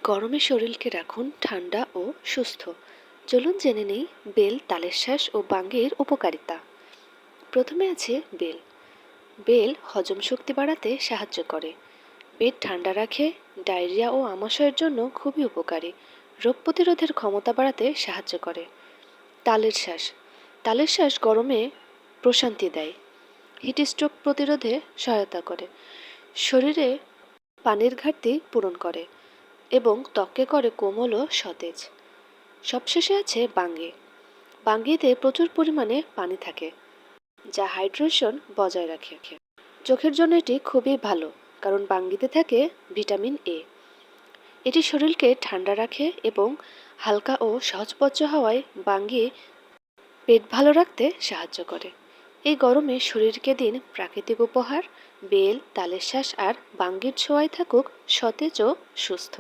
গরমে শরীরকে রাখুন ঠান্ডা ও সুস্থ। চলুন জেনে নেই বেল, তালের শ্বাস ও বাঙ্গির উপকারিতা। প্রথমে আছে বেল। বেল হজম শক্তি বাড়াতে সাহায্য করে, পেট ঠান্ডা রাখে, ডায়রিয়া ও আমাশয়ের জন্য খুবই উপকারী, রোগ প্রতিরোধের ক্ষমতা বাড়াতে সাহায্য করে। তালের শ্বাস। তালের শ্বাস গরমে প্রশান্তি দেয়, হিটস্ট্রোক প্রতিরোধে সহায়তা করে, শরীরে পানির ঘাটতি পূরণ করে এবং ত্বককে করে কোমল ও সতেজ। সবশেষে আছে বাঙ্গি। বাঙ্গিতে প্রচুর পরিমাণে পানি থাকে, যা হাইড্রেশন বজায় রাখে। চোখের জন্য এটি খুবই ভালো, কারণ বাঙ্গিতে থাকে ভিটামিন এ। এটি শরীরকে ঠান্ডা রাখে এবং হালকা ও সহজপাচ্য হওয়ায় বাঙ্গি পেট ভালো রাখতে সাহায্য করে। এই গরমে শরীরকে দিন প্রাকৃতিক উপহার। বেল, তালের শ্বাস আর বাঙ্গির ছোঁয়ায় থাকুক সতেজ ও সুস্থ।